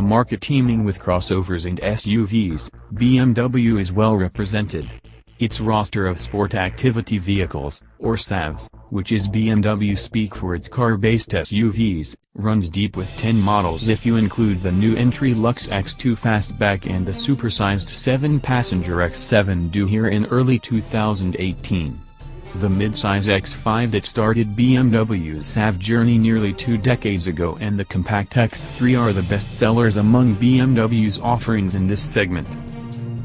market teeming with crossovers and SUVs, BMW is well represented. Its roster of sport activity vehicles, or SAVs, which is BMW-speak for its car-based SUVs, runs deep with 10 models if you include the new entry-lux X2 fastback and the supersized 7-passenger X7 due here in early 2018. The midsize X5 that started BMW's SAV journey nearly 2 decades ago and the compact X3 are the best sellers among BMW's offerings in this segment.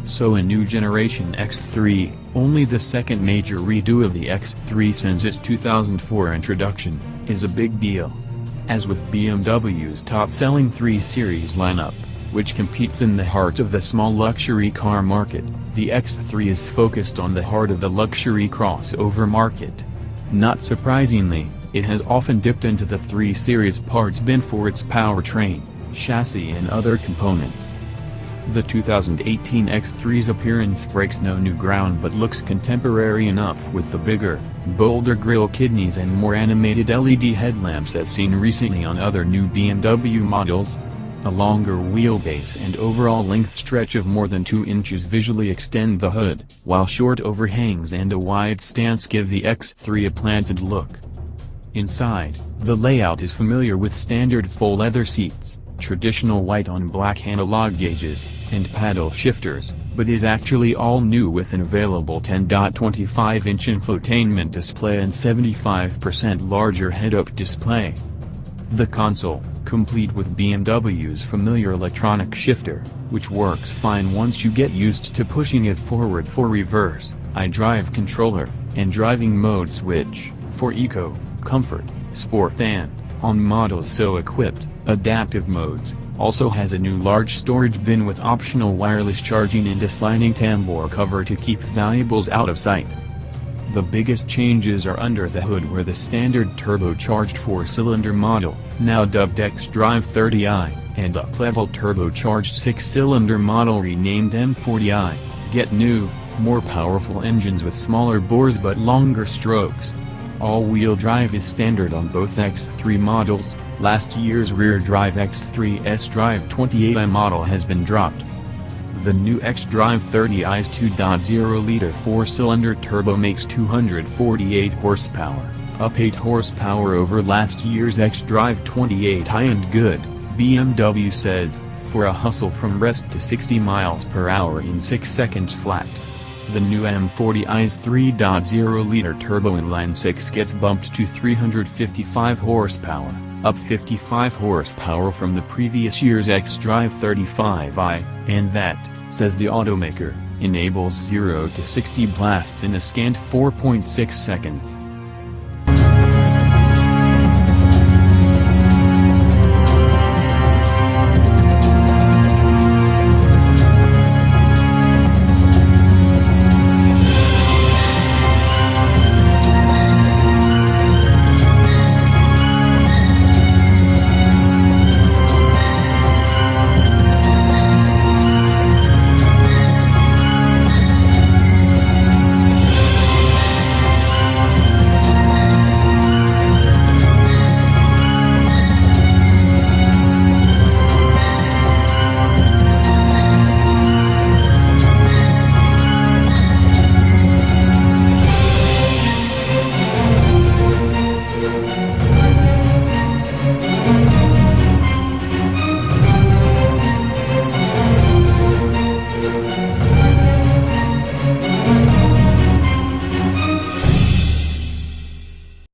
So a new generation X3, only the second major redo of the X3 since its 2004 introduction, is a big deal. As with BMW's top-selling 3 Series lineup, which competes in the heart of the small luxury car market, the X3 is focused on the heart of the luxury crossover market. Not surprisingly, it has often dipped into the 3 Series parts bin for its powertrain, chassis and other components. The 2018 X3's appearance breaks no new ground but looks contemporary enough with the bigger, bolder grille kidneys and more animated LED headlamps as seen recently on other new BMW models. A longer wheelbase and overall length stretch of more than 2 inches visually extend the hood, while short overhangs and a wide stance give the X3 a planted look. Inside, the layout is familiar with standard full leather seats, traditional white on black analog gauges, and paddle shifters, but is actually all new with an available 10.25-inch infotainment display and 75% larger head-up display. The console, complete with BMW's familiar electronic shifter, which works fine once you get used to pushing it forward for reverse, iDrive controller, and driving mode switch, for eco, comfort, sport and, on models so equipped, adaptive modes, also has a new large storage bin with optional wireless charging and a sliding tambour cover to keep valuables out of sight. The biggest changes are under the hood where the standard turbocharged 4-cylinder model, now dubbed xDrive 30i, and up-level turbocharged 6-cylinder model renamed M40i, get new, more powerful engines with smaller bores but longer strokes. All-wheel drive is standard on both X3 models. Last year's rear-drive X3 S-Drive 28i model has been dropped. The new xDrive 30i's 2.0-liter 4-cylinder turbo makes 248 horsepower, up 8 horsepower over last year's xDrive 28i and good, BMW says, for a hustle from rest to 60 miles per hour in 6 seconds flat. The new M40i's 3.0-liter turbo inline-6 gets bumped to 355 horsepower, up 55 horsepower from the previous year's xDrive 35i, and that, says the automaker, enables 0 to 60 blasts in a scant 4.6 seconds.